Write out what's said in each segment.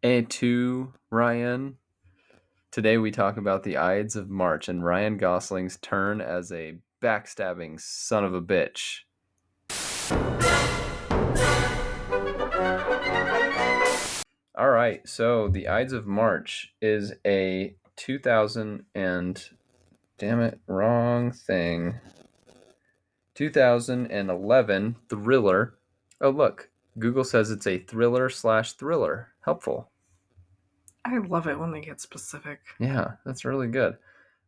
A2, Ryan. Today we talk about the Ides of March and Ryan Gosling's turn as a backstabbing son of a bitch. All right, so the Ides of March is a 2000 and damn it, wrong thing. 2011 thriller. Oh look, Google says it's a thriller/thriller. Helpful. I love it when they get specific. Yeah, that's really good.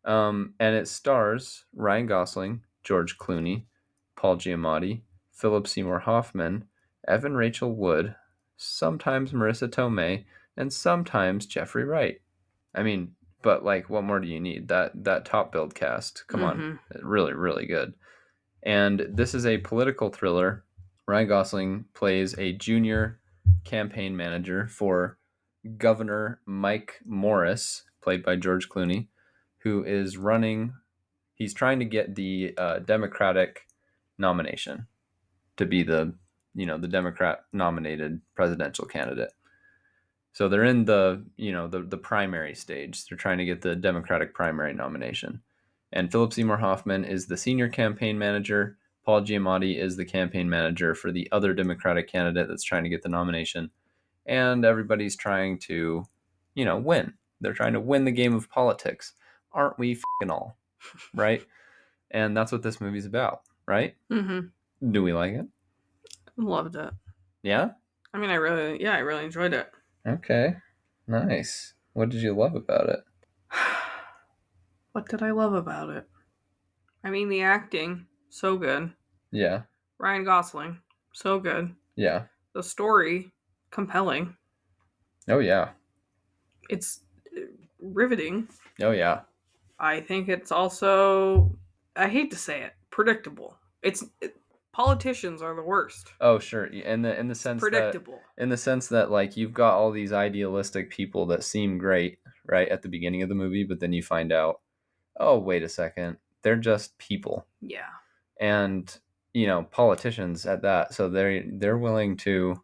And it stars Ryan Gosling, George Clooney, Paul Giamatti, Philip Seymour Hoffman, Evan Rachel Wood, sometimes Marissa Tomei, and sometimes Jeffrey Wright. I mean, but like, what more do you need? That top build cast. Come on, really, really good. And this is a political thriller. Ryan Gosling plays a junior campaign manager for Governor Mike Morris, played by George Clooney, who is running. He's trying to get the Democratic nomination to be the Democrat nominated presidential candidate. So they're in the primary stage. They're trying to get the Democratic primary nomination. And Philip Seymour Hoffman is the senior campaign manager. Paul Giamatti is the campaign manager for the other Democratic candidate that's trying to get the nomination. And everybody's trying to, win. They're trying to win the game of politics. Aren't we f***ing all? Right? And that's what this movie's about, right? Mm-hmm. Do we like it? Loved it. Yeah? I mean, I really enjoyed it. Okay. Nice. What did you love about it? What did I love about it? I mean, the acting, so good. Yeah. Ryan Gosling, so good. Yeah. The story, compelling. Oh, yeah. It's riveting. Oh, yeah. I think it's also, I hate to say it, predictable. Politicians are the worst. Oh, sure. In the sense predictable. that like you've got all these idealistic people that seem great, right, at the beginning of the movie, but then you find out, oh, wait a second, they're just people. Yeah. And politicians at that, so they're willing to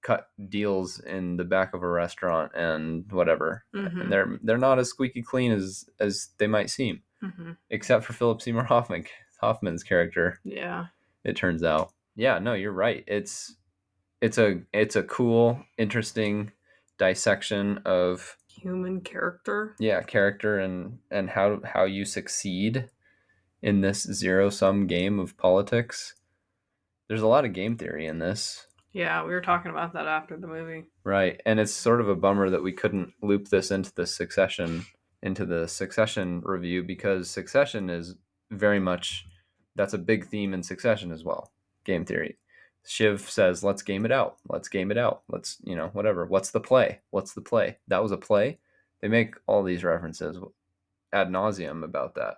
cut deals in the back of a restaurant and whatever. Mm-hmm. And they're not as squeaky clean as they might seem, except for Philip Seymour Hoffman's character. Yeah. It turns out. Yeah, no, you're right. It's a cool, interesting dissection of human character. Yeah, character and how you succeed in this zero-sum game of politics. There's a lot of game theory in this. Yeah, we were talking about that after the movie. Right. And it's sort of a bummer that we couldn't loop this into the Succession review, because Succession is very much, that's a big theme in Succession as well. Game theory. Shiv says, let's game it out. Let's game it out. Let's, whatever. What's the play? What's the play? That was a play. They make all these references ad nauseum about that.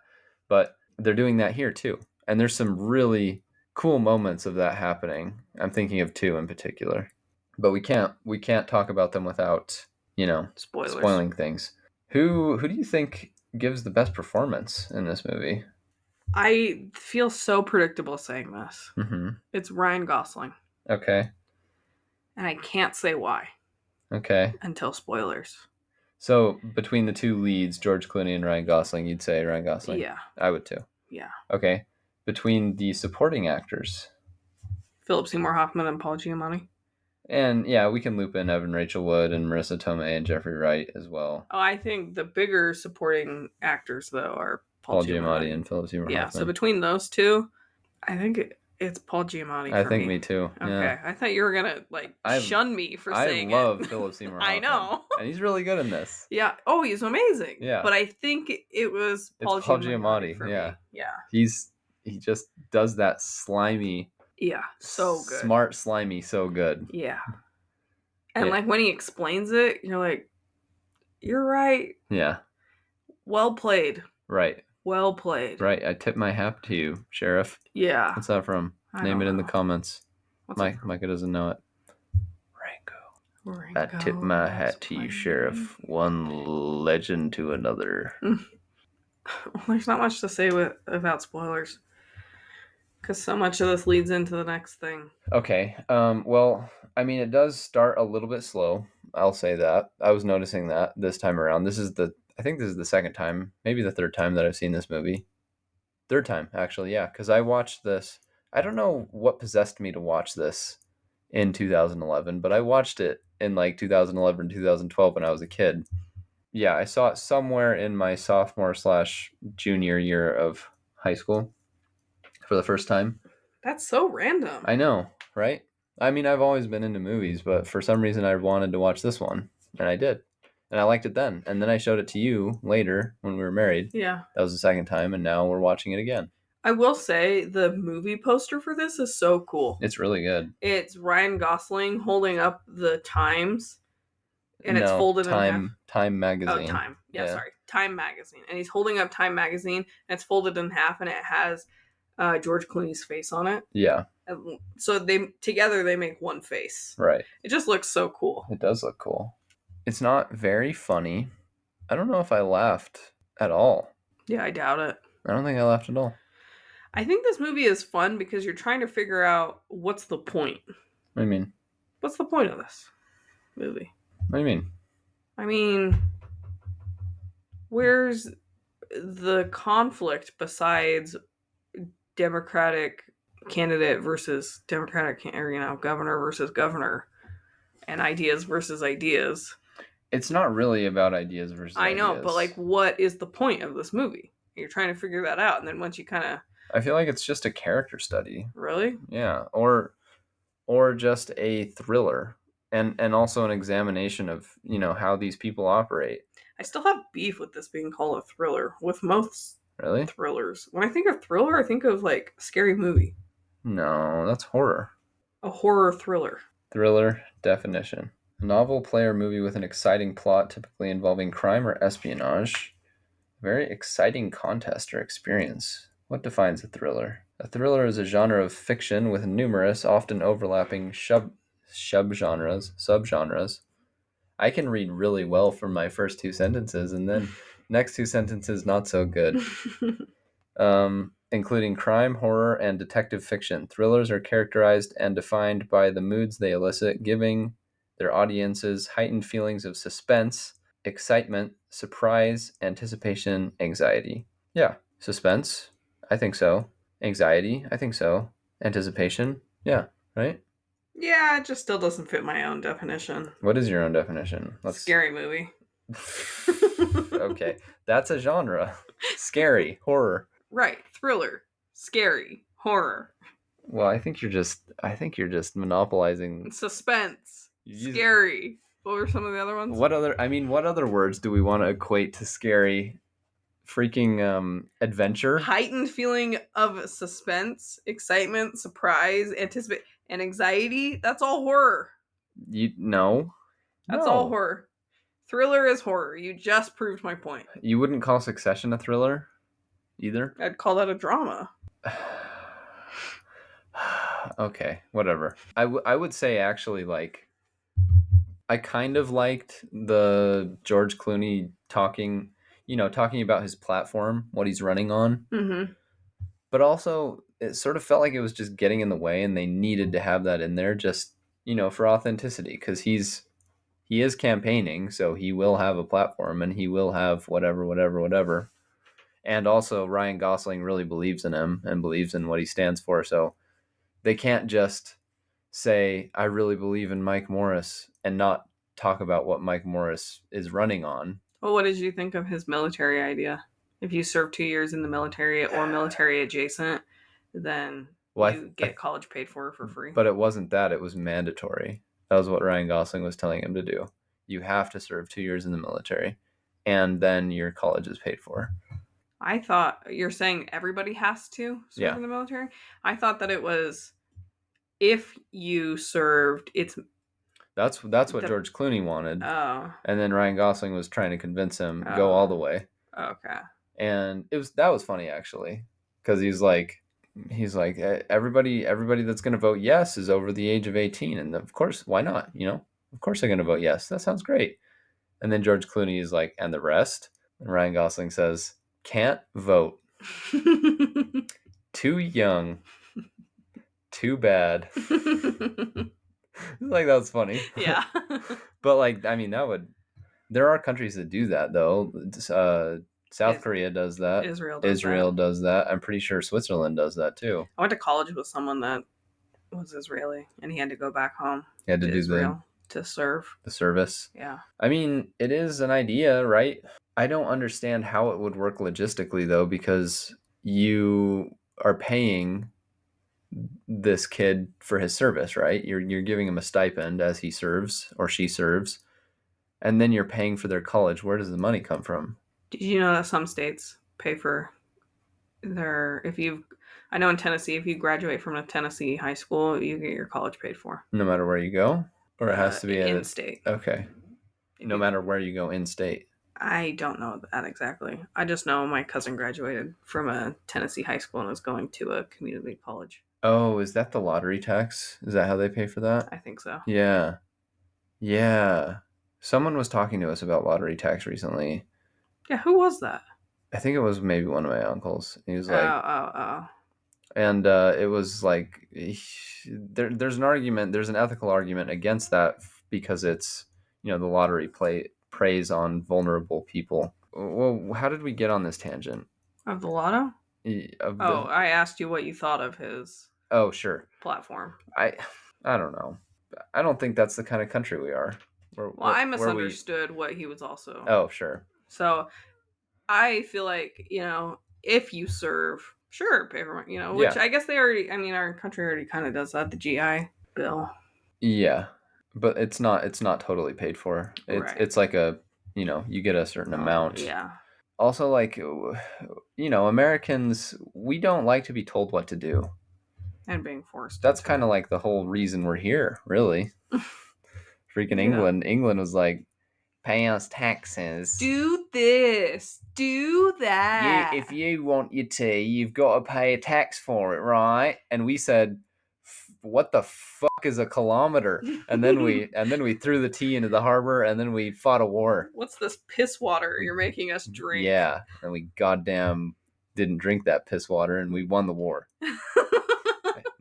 But they're doing that here too. And there's some really cool moments of that happening. I'm thinking of two in particular. But we can't talk about them without, spoiling things. Who do you think gives the best performance in this movie? I feel so predictable saying this. Mm-hmm. It's Ryan Gosling. Okay. And I can't say why. Okay. Until spoilers. So between the two leads, George Clooney and Ryan Gosling, you'd say Ryan Gosling? Yeah. I would too. Yeah. Okay. Between the supporting actors? Philip Seymour Hoffman and Paul Giamatti. And yeah, we can loop in Evan Rachel Wood and Marissa Tomei and Jeffrey Wright as well. Oh, I think the bigger supporting actors, though, are Paul Giamatti and Philip Seymour Hoffman. Yeah, so between those two, I think it's Paul Giamatti. I think me too. Okay, yeah. I thought you were gonna shun me for saying it. I love Philip Seymour Hoffman. I know, and he's really good in this. Yeah. Oh, he's amazing. Yeah. But I think it was Paul Giamatti. For yeah. Me. Yeah. He just does that slimy. Yeah. So good. Smart slimy. So good. Yeah. And when he explains it, you're like, you're right. Yeah. Well played. Right. Well played. Right. I tip my hat to you, Sheriff. Yeah. What's that from? Name it in the comments. Micah doesn't know it. Rango. I tip my hat to you, Sheriff. One legend to another. There's not much to say without spoilers. Because so much of this leads into the next thing. Okay. Well, I mean, it does start a little bit slow. I'll say that. I was noticing that this time around. I think this is the second time, maybe the third time that I've seen this movie. Third time, actually, yeah, because I watched this. I don't know what possessed me to watch this in 2011, but I watched it in like 2011, 2012 when I was a kid. Yeah, I saw it somewhere in my sophomore slash junior year of high school for the first time. That's so random. I know, right? I mean, I've always been into movies, but for some reason I wanted to watch this one, and I did. And I liked it then. And then I showed it to you later when we were married. Yeah. That was the second time, and now we're watching it again. I will say the movie poster for this is so cool. It's really good. It's Ryan Gosling holding up the Times, and it's No, folded in half. Time Oh, magazine. Time. Yeah, Yeah. sorry. Time magazine. And he's holding up Time magazine, and it's folded in half, and it has George Clooney's face on it. Yeah. And so together they make one face. Right. It just looks so cool. It does look cool. It's not very funny. I don't know if I laughed at all. Yeah, I doubt it. I don't think I laughed at all. I think this movie is fun because you're trying to figure out what's the point. What do you mean? What's the point of this movie? What do you mean? I mean, where's the conflict besides Democratic candidate versus Democratic, or governor versus governor, and ideas versus ideas? It's not really about ideas versus I know, ideas. but like, what is the point of this movie? You're trying to figure that out, and then once you kind of I feel like it's just a character study. really, Yeah, or just a thriller, and also an examination of how these people operate. I still have beef with this being called a thriller. With most Really? thrillers, when I think of thriller, I think of like scary movie, No, that's horror. a horror thriller. Thriller definition: a novel, play, or movie with an exciting plot, typically involving crime or espionage. A very exciting contest or experience. What defines a thriller? A thriller is a genre of fiction with numerous, often overlapping subgenres. I can read really well from my first two sentences, and then next two sentences not so good. Including crime, horror, and detective fiction. Thrillers are characterized and defined by the moods they elicit, giving their audiences heightened feelings of suspense, excitement, surprise, anticipation, anxiety. Yeah, suspense, I think so. Anxiety, I think so. Anticipation, yeah, right? Yeah, it just still doesn't fit my own definition. What is your own definition? Scary movie. Okay, that's a genre. Scary, horror. Right, thriller, scary, horror. Well, I think you're just monopolizing. Suspense, scary. What were some of the other ones? What other words do we want to equate to scary? Freaking adventure. Heightened feeling of suspense, excitement, surprise, anticipate, and anxiety. That's all horror. No. That's all horror. Thriller is horror. You just proved my point. You wouldn't call Succession a thriller either? I'd call that a drama. Okay, whatever. I would say actually, like, I kind of liked the George Clooney talking about his platform, what he's running on. Mm-hmm. But also, it sort of felt like it was just getting in the way, and they needed to have that in there just, for authenticity, because he is campaigning, so he will have a platform, and he will have whatever. And also, Ryan Gosling really believes in him and believes in what he stands for, so they can't just say, I really believe in Mike Morris, and not talk about what Mike Morris is running on. Well, what did you think of his military idea? If you serve 2 years in the military or military adjacent, then you get college paid for free. But it wasn't that. It was mandatory. That was what Ryan Gosling was telling him to do. You have to serve 2 years in the military, and then your college is paid for. I thought you're saying everybody has to serve in the military. I thought that it was if you served, it's. That's what George Clooney wanted. Oh. And then Ryan Gosling was trying to convince him go all the way. Okay. And that was funny actually, because he's like everybody that's going to vote yes is over the age of 18, and of course, why not? Of course they're going to vote yes. That sounds great. And then George Clooney is like, and the rest? And Ryan Gosling says, can't vote. Too young. Too bad. Like, that's funny. Yeah. But, like, I mean, that would there are countries that do that, though. South Is- Korea does that. Israel does Israel that. does that. I'm pretty sure Switzerland does that, too. I went to college with someone that was Israeli, and he had to go back home You had to to do Israel to serve. the service. Yeah. I mean, it is an idea, right? I don't understand how it would work logistically, though, because you are paying this kid for his service, right? You're giving him a stipend as he serves or she serves, and then you're paying for their college. Where does the money come from? Did you know that some states pay for their if you I know in Tennessee if you graduate from a Tennessee high school, you get your college paid for. No matter where you go, or it has to be at In a state. okay. If No you matter where you go in state. I don't know that exactly. I just know my cousin graduated from a Tennessee high school and was going to a community college. Oh, is that the lottery tax? Is that how they pay for that? I think so. Yeah. Yeah. Someone was talking to us about lottery tax recently. Yeah, who was that? I think it was maybe one of my uncles. He was Oh, like, oh, oh. and it was like, there's an argument, there's an ethical argument against that because it's, the lottery preys on vulnerable people. Well, how did we get on this tangent? Of the lotto? Of Oh, the I asked you what you thought of his Oh, sure. platform. I I don't know. I don't think that's the kind of country we are. Well, I Where we misunderstood what he was also. Oh, sure. So I feel like, if you serve, sure, pay for, which Yeah. I guess they already, I mean, our country already kind of does that, the GI Bill. Yeah. But it's not totally paid for. Right. It's like you get a certain amount. Yeah. Also, like, Americans, we don't like to be told what to do. And being forced That's into kind of like the whole reason we're here, really. Freaking it. England was like, pay us taxes. Do this, do that. If you want your tea, you've got to pay a tax for it, right? And we said, what the fuck is a kilometer? And then we threw the tea into the harbor, and then we fought a war. What's this piss water you're making us drink? Yeah, and we goddamn didn't drink that piss water, and we won the war.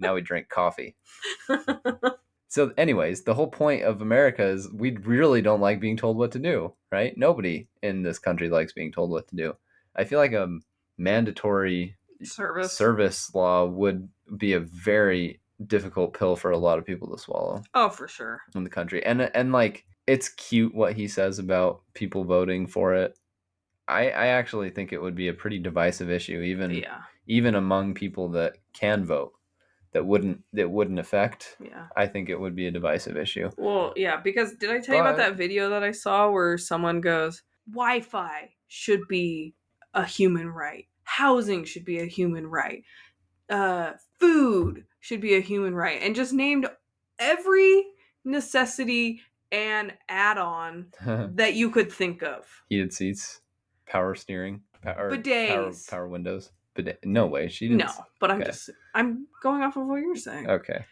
Now we drink coffee. So, anyways, the whole point of America is we really don't like being told what to do, right? Nobody in this country likes being told what to do. I feel like a mandatory service law would be a very difficult pill for a lot of people to swallow. Oh, for sure. In the country. And like, it's cute what he says about people voting for it. I actually think it would be a pretty divisive issue, even among people that can vote. That wouldn't affect. Yeah. I think it would be a divisive issue. Well, yeah, because did I tell you about that video that I saw where someone goes, Wi-Fi should be a human right. Housing should be a human right. Food should be a human right. And just named every necessity and add-on that you could think of. Heated seats, power steering, bidets, power windows. No way, she didn't. No, but I'm going off of what you're saying. Okay.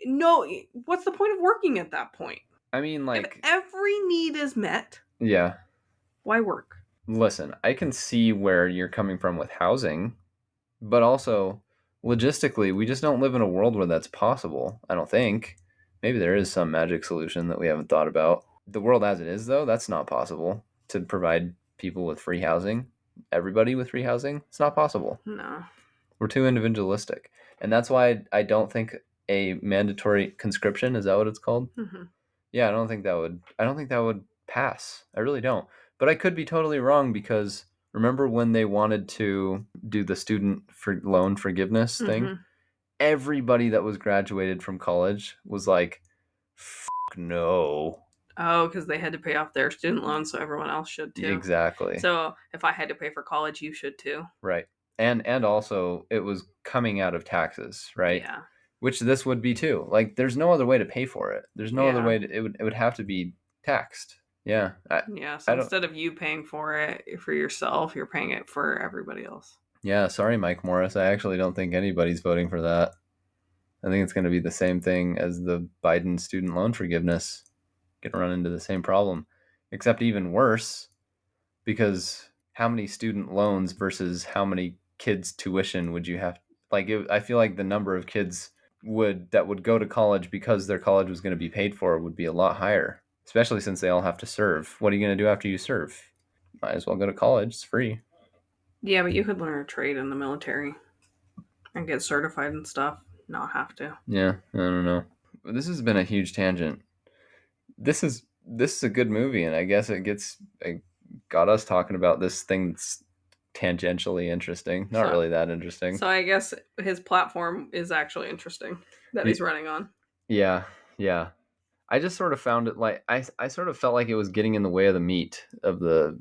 No, what's the point of working at that point? I mean, like, if every need is met. Yeah. Why work? Listen, I can see where you're coming from with housing, but also logistically, we just don't live in a world where that's possible. I don't think. Maybe there is some magic solution that we haven't thought about. The world as it is, though, that's not possible to provide people with free housing. Everybody with free housing, it's not possible. No. We're too individualistic. And that's why I don't think a mandatory conscription, is that what it's called? Mm-hmm. Yeah, I don't think that would pass. I really don't. But I could be totally wrong, because remember when they wanted to do the student loan forgiveness thing? Everybody that was graduated from college was like, fuck no. Oh, because they had to pay off their student loans, so everyone else should too. Exactly. So if I had to pay for college, you should too. Right. And also it was coming out of taxes, right? Yeah. Which this would be too. Like, there's no other way to pay for it. There's no other way it would have to be taxed. Yeah. So instead of you paying for it for yourself, you're paying it for everybody else. Yeah, sorry, Mike Morris. I actually don't think anybody's voting for that. I think it's going to be the same thing as the Biden student loan forgiveness. Going to run into the same problem, except even worse, because how many student loans versus how many kids' tuition would you have? Like, I feel like the number of kids would go to college because their college was going to be paid for would be a lot higher, especially since they all have to serve. What are you going to do after you serve? Might as well go to college. It's free. Yeah, but you could learn a trade in the military and get certified and stuff. Not have to. Yeah, I don't know. This has been a huge tangent. This is a good movie, and I guess it got us talking about this thing that's tangentially interesting. Not So, really that interesting. so I guess his platform is actually interesting that he's running on. Yeah, yeah. I just sort of found it like I sort of felt like it was getting in the way of the meat of the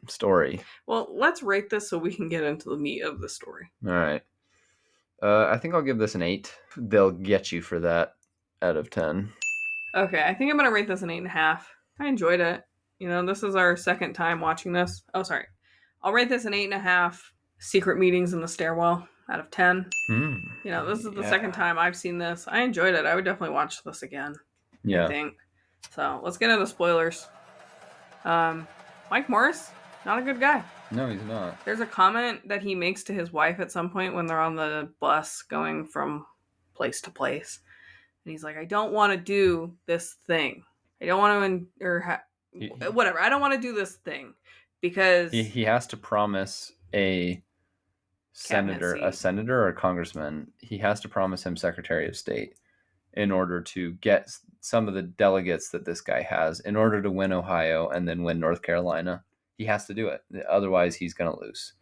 story. Well, let's rate this so we can get into the meat of the story. All right. I think I'll give this an 8. They'll get you for that out of 10. Okay, I think I'm gonna rate this an 8.5. I enjoyed it. This is our second time watching this. Oh, sorry. I'll rate this an 8.5. Secret meetings in the stairwell out of 10. This is the second time I've seen this. I enjoyed it. I would definitely watch this again. Yeah. I think. So let's get into the spoilers. Mike Morris, not a good guy. No, he's not. There's a comment that he makes to his wife at some point when they're on the bus going from place to place. And he's like, I don't want to do this thing. I don't want to, whatever. I don't want to do this thing because he has to promise a senator or a congressman. He has to promise him Secretary of State in order to get some of the delegates that this guy has in order to win Ohio and then win North Carolina. He has to do it. Otherwise, he's going to lose.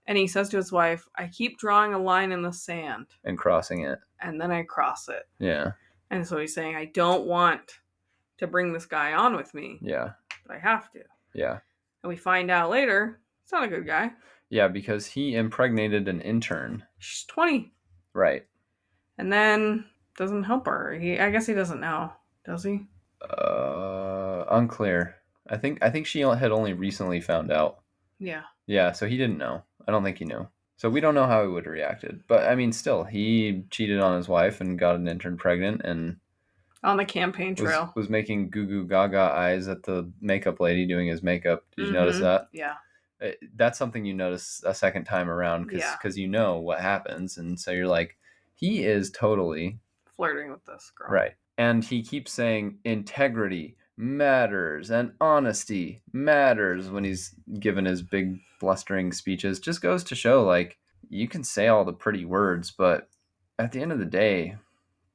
And he says to his wife, I keep drawing a line in the sand. And crossing it. And then I cross it. Yeah. And so he's saying, I don't want to bring this guy on with me. Yeah. But I have to. Yeah. And we find out later, he's not a good guy. Yeah, because he impregnated an intern. She's 20. Right. And then doesn't help her. I guess he doesn't know. Does he? Unclear. I think she had only recently found out. Yeah. Yeah, so he didn't know. I don't think he knew. So we don't know how he would have reacted. But I mean, still, he cheated on his wife and got an intern pregnant and on the campaign trail was making goo goo gaga eyes at the makeup lady doing his makeup. Did you notice that? Yeah. That's something you notice a second time around because you know what happens, and so you're like, he is totally flirting with this girl, right? And he keeps saying integrity matters and honesty matters when he's given his big blustering speeches. Just goes to show, like, you can say all the pretty words, but at the end of the day,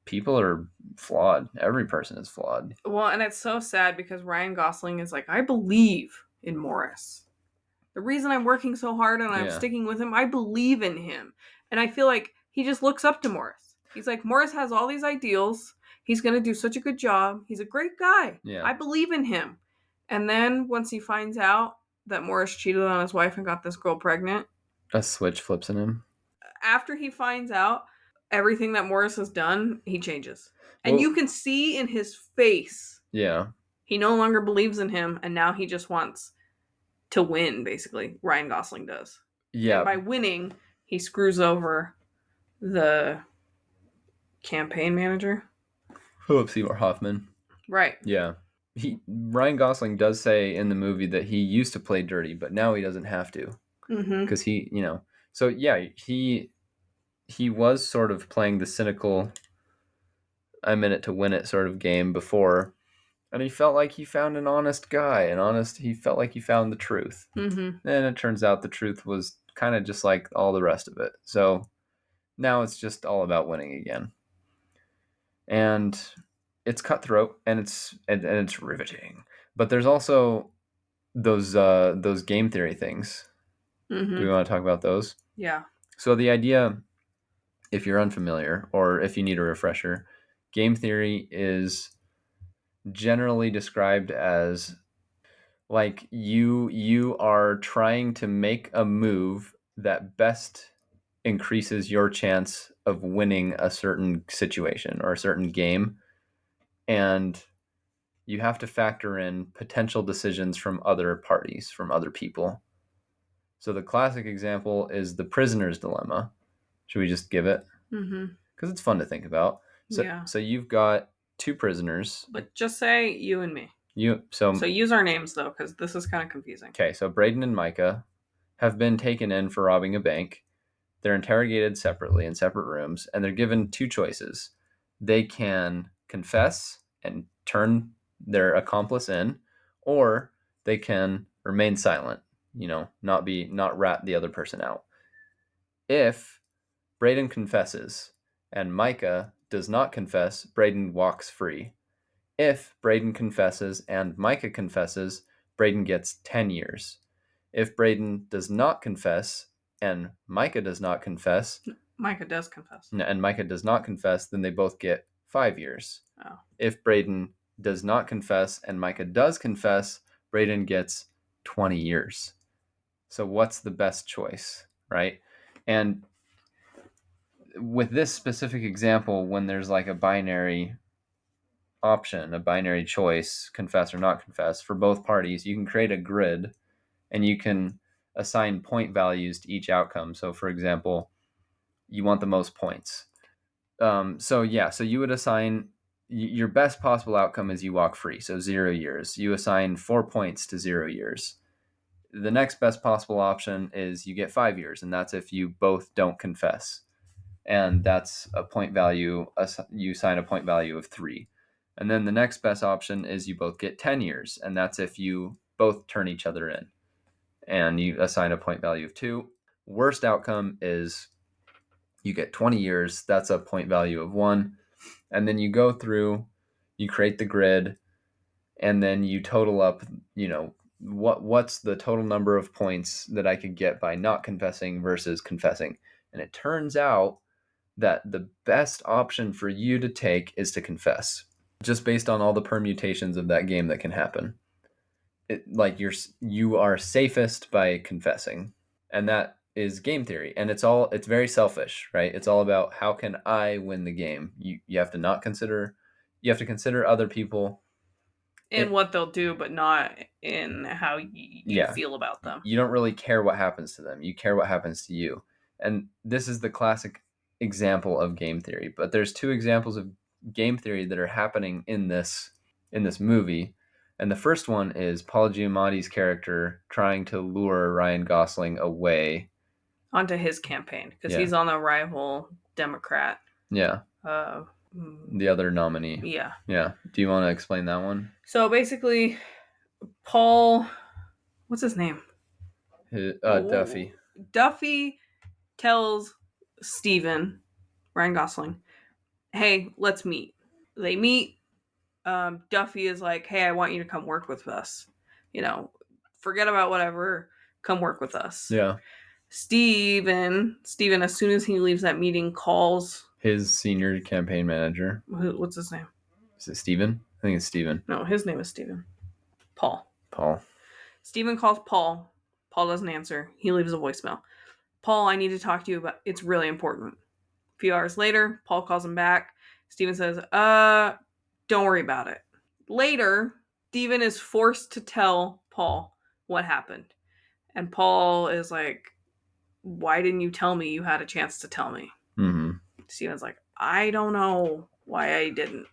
people are flawed. Every person is flawed. Well, and it's so sad because Ryan Gosling is like, I believe in Morris. The reason I'm working so hard and I'm sticking with him, I believe in him. And I feel like he just looks up to Morris. He's like, Morris has all these ideals. He's going to do such a good job. He's a great guy. Yeah. I believe in him. And then once he finds out that Morris cheated on his wife and got this girl pregnant, a switch flips in him. After he finds out everything that Morris has done, he changes. And you can see in his face. Yeah. He no longer believes in him, and now he just wants to win, basically. Ryan Gosling does. Yeah. And by winning, he screws over the campaign manager. Philip Seymour Hoffman. Right. Yeah. Ryan Gosling does say in the movie that he used to play dirty, but now he doesn't have to. Because he, so yeah, he was sort of playing the cynical I'm in it to win it sort of game before, and he felt like he found an honest guy, he felt like he found the truth. And it turns out the truth was kind of just like all the rest of it. So now it's just all about winning again. And it's cutthroat and it's riveting. But there's also those game theory things. Do we want to talk about those? Yeah. So the idea, if you're unfamiliar or if you need a refresher, game theory is generally described as like you are trying to make a move that best increases your chance of winning a certain situation or a certain game, and you have to factor in potential decisions from other parties, from other people. So the classic example is the prisoner's dilemma. Should we just give it? Because it's fun to think about. So you've got two prisoners. But just say you and me. So use our names, though, because this is kind of confusing. Okay, so Braden and Micah have been taken in for robbing a bank, They're interrogated separately in separate rooms, and they're given two choices. They can confess and turn their accomplice in, or they can remain silent, not rat the other person out. If Braden confesses and Micah does not confess, Braden walks free. If Braden confesses and Micah confesses, Braden gets 10 years. If Braden does not confess and Micah does not confess, Micah does confess. and Micah does not confess, then they both get 5 years. Oh. If Braden does not confess and Micah does confess, Braden gets 20 years. So what's the best choice, right? And with this specific example, when there's like a binary option, a binary choice, confess or not confess, for both parties, you can create a grid and you can assign point values to each outcome. So, for example, you want the most points. So you would assign your best possible outcome is you walk free, so 0 years. You assign 4 points to 0 years. The next best possible option is you get 5 years, and that's if you both don't confess. And that's a point value, you assign a point value of 3. And then the next best option is you both get 10 years, and that's if you both turn each other in. And you assign a point value of 2. Worst outcome is you get 20 years, that's a point value of 1. And then you go through, you create the grid, and then you total up, what's the total number of points that I could get by not confessing versus confessing. And it turns out that the best option for you to take is to confess, just based on all the permutations of that game that can happen. You are safest by confessing, and that is game theory. And it's very selfish, right? It's all about how can I win the game. You have to consider other people In what they'll do, but not in how you feel about them. You don't really care what happens to them. You care what happens to you. And this is the classic example of game theory. But there's two examples of game theory that are happening in this movie. And the first one is Paul Giamatti's character trying to lure Ryan Gosling away onto his campaign because he's on the rival Democrat. Yeah. The other nominee. Yeah. Yeah. Do you want to explain that one? So basically, Paul, what's his name? Duffy. Duffy tells Steven, Ryan Gosling, hey, let's meet. They meet. Duffy is like, hey, I want you to come work with us. Forget about whatever. Come work with us. Yeah. Steven, as soon as he leaves that meeting, calls his senior campaign manager. What's his name? Is it Steven? I think it's Steven. No, his name is Steven. Paul. Steven calls Paul. Paul doesn't answer. He leaves a voicemail. Paul, I need to talk to you about it's really important. A few hours later, Paul calls him back. Steven says, don't worry about it. Later, Steven is forced to tell Paul what happened. And Paul is like, why didn't you tell me? You had a chance to tell me. Mm-hmm. Steven's like, I don't know why I didn't.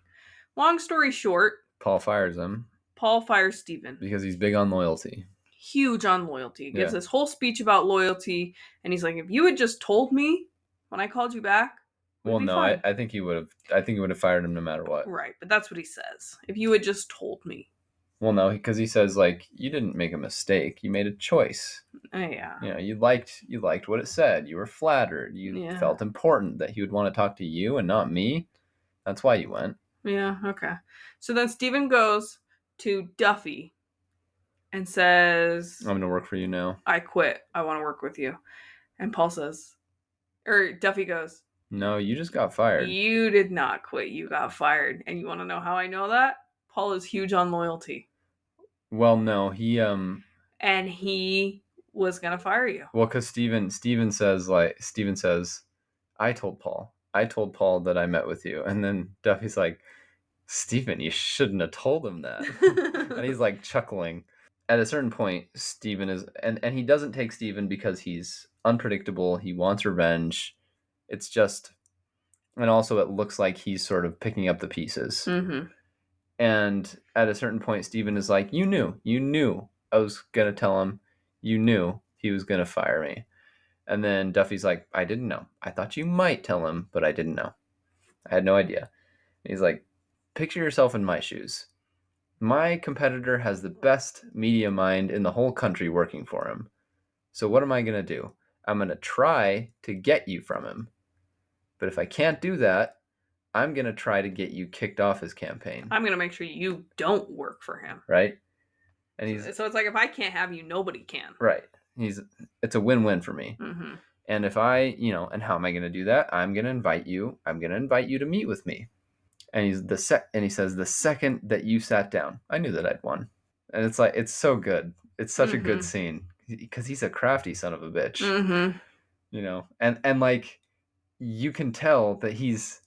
Long story short, Paul fires him. Paul fires Steven. Because he's big on loyalty. Huge on loyalty. He gives this whole speech about loyalty. And he's like, if you had just told me when I called you back, well, no, I think he would have fired him no matter what. Right, but that's what he says. If you had just told me. Well, no, because he says, like, you didn't make a mistake. You made a choice. Yeah. You liked what it said. You were flattered. You felt important that he would want to talk to you and not me. That's why you went. Yeah, okay. So then Steven goes to Duffy and says, I'm going to work for you now. I quit. I want to work with you. And Duffy goes, no, you just got fired. You did not quit. You got fired. And you want to know how I know that? Paul is huge on loyalty. Well, no, he and he was gonna fire you. Well, because Steven says, I told Paul that I met with you. And then Duffy's like, Steven, you shouldn't have told him that. And he's like chuckling. At a certain point, Steven is and he doesn't take Steven because he's unpredictable, he wants revenge. It's just, and also it looks like he's sort of picking up the pieces. Mm-hmm. And at a certain point, Steven is like, you knew I was going to tell him, you knew he was going to fire me. And then Duffy's like, I didn't know. I thought you might tell him, but I didn't know. I had no idea. And he's like, picture yourself in my shoes. My competitor has the best media mind in the whole country working for him. So what am I going to do? I'm going to try to get you from him. But if I can't do that, I'm going to try to get you kicked off his campaign. I'm going to make sure you don't work for him. Right? And so it's like, if I can't have you, nobody can. Right. It's a win-win for me. Mm-hmm. And if and how am I going to do that? I'm going to invite you to meet with me. And he says, the second that you sat down, I knew that I'd won. And it's like, it's so good. It's such a good scene because he's a crafty son of a bitch. Mm-hmm. And like, you can tell that he's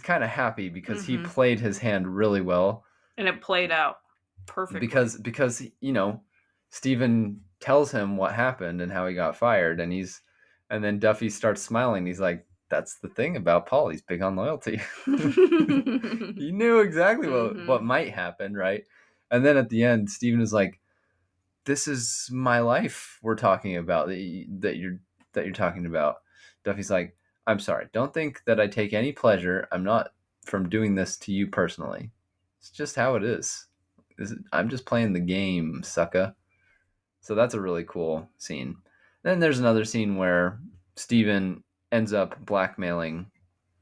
kind of happy because he played his hand really well. And it played out perfectly. Because Steven tells him what happened and how he got fired, and then Duffy starts smiling. He's like, that's the thing about Paul. He's big on loyalty. He knew exactly what might happen, right? And then at the end, Steven is like, this is my life we're talking about, that you're talking about. Duffy's like, I'm sorry. Don't think that I take any pleasure. I'm not from doing this to you personally. It's just how it is. I'm just playing the game, sucker. So that's a really cool scene. Then there's another scene where Steven ends up blackmailing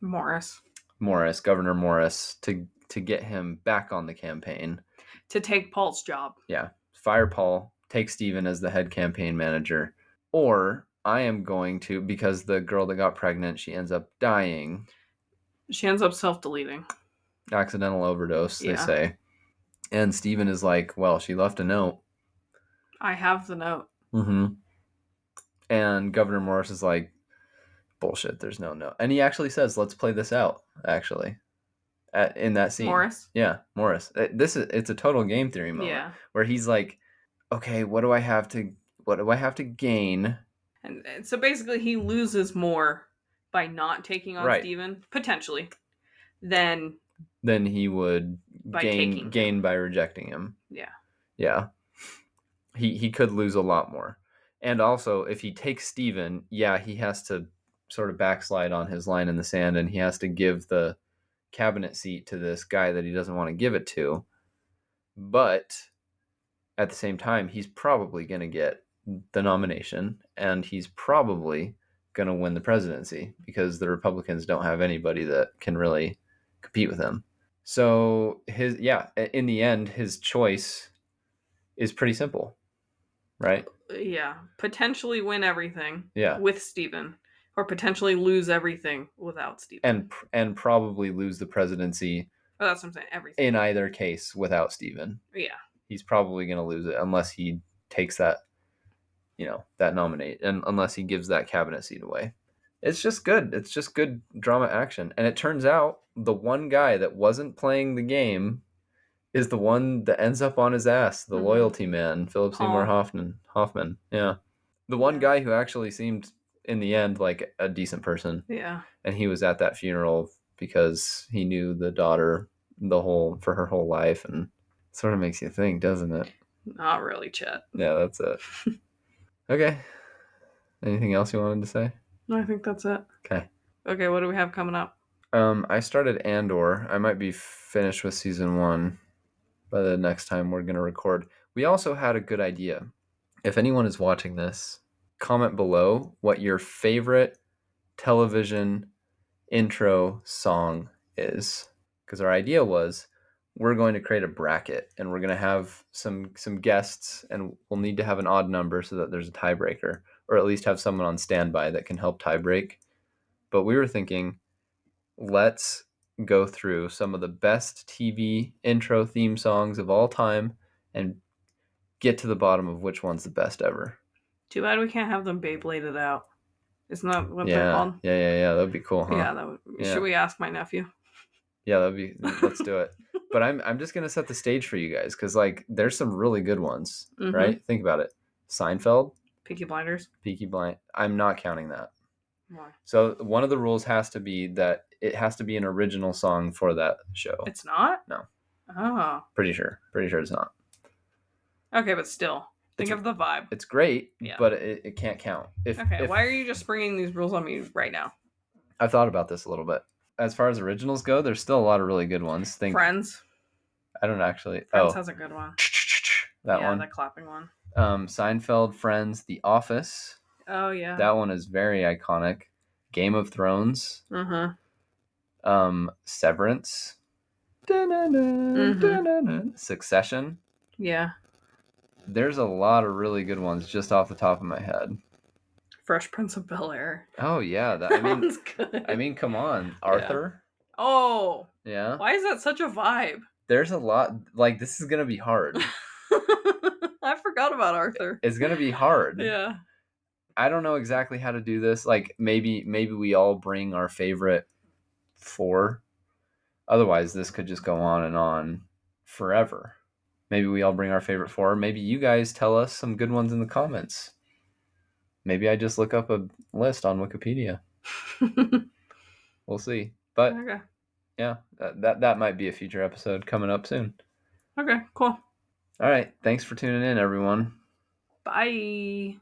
Governor Morris, to get him back on the campaign. To take Paul's job. Yeah. Fire Paul, take Steven as the head campaign manager. Or I am going to, because the girl that got pregnant, she ends up dying. She ends up self-deleting. Accidental overdose, they say. And Steven is like, well, she left a note. I have the note. Mm-hmm. And Governor Morris is like, bullshit, there's no note. And he actually says, let's play this out, actually. In that scene. Morris? Yeah, Morris. It's a total game theory moment where he's like, okay, what do I have to gain? And so basically he loses more by not taking on Steven, potentially, than he would gain by rejecting him. Yeah. Yeah. He could lose a lot more. And also, if he takes Steven, he has to sort of backslide on his line in the sand, and he has to give the cabinet seat to this guy that he doesn't want to give it to. But at the same time, he's probably going to get the nomination, and he's probably going to win the presidency because the Republicans don't have anybody that can really compete with him. So in the end, his choice is pretty simple, right? Yeah. Potentially win everything with Steven, or potentially lose everything without Steven. And probably lose the presidency. Oh, that's what I'm saying. Everything. In either case without Steven. Yeah. He's probably going to lose it unless he takes that, that nominate, and unless he gives that cabinet seat away. It's just good. It's just good drama action. And it turns out the one guy that wasn't playing the game is the one that ends up on his ass, the loyalty man, Philip Seymour Hoffman. Yeah. The one guy who actually seemed in the end like a decent person. Yeah. And he was at that funeral because he knew the daughter for her whole life, and sort of makes you think, doesn't it? Not really, Chet. Yeah, that's it. Okay. Anything else you wanted to say? No, I think that's it. Okay. Okay, what do we have coming up? I started Andor. I might be finished with season 1 by the next time we're going to record. We also had a good idea. If anyone is watching this, comment below what your favorite television intro song is. Because our idea was, we're going to create a bracket, and we're going to have some guests, and we'll need to have an odd number so that there's a tiebreaker, or at least have someone on standby that can help tiebreak. But we were thinking, let's go through some of the best TV intro theme songs of all time and get to the bottom of which one's the best ever. Too bad we can't have them Beybladed out. Isn't that what they're called? Yeah. That'd be cool, huh? Yeah, should we ask my nephew? Yeah, let's do it. But I'm just gonna set the stage for you guys, because there's some really good ones, right? Think about it. Seinfeld, Peaky Blinders. I'm not counting that. Why? So one of the rules has to be that it has to be an original song for that show. It's not? No. Oh. Pretty sure it's not. Okay, but still. Think of the vibe. It's great, Yeah. but it can't count. Okay, why are you just springing these rules on me right now? I've thought about this a little bit. As far as originals go, there's still a lot of really good ones. Friends. I don't actually. Friends has a good one. That one. Yeah, the clapping one. Seinfeld, Friends, The Office. Oh yeah. That one is very iconic. Game of Thrones. Severance. Succession. Yeah. There's a lot of really good ones just off the top of my head. Fresh Prince of Bel-Air. Oh yeah, That one's good. I mean, come on, Arthur. Yeah. Oh. Yeah. Why is that such a vibe? There's a lot. Like, this is gonna be hard. I forgot about Arthur. It's gonna be hard. Yeah. I don't know exactly how to do this. Like, maybe we all bring our favorite 4. Otherwise, this could just go on forever. Maybe we all bring our favorite 4. Maybe you guys tell us some good ones in the comments. Maybe I just look up a list on Wikipedia. We'll see. But okay. Yeah, that might be a future episode coming up soon. Okay, cool. All right. Thanks for tuning in, everyone. Bye.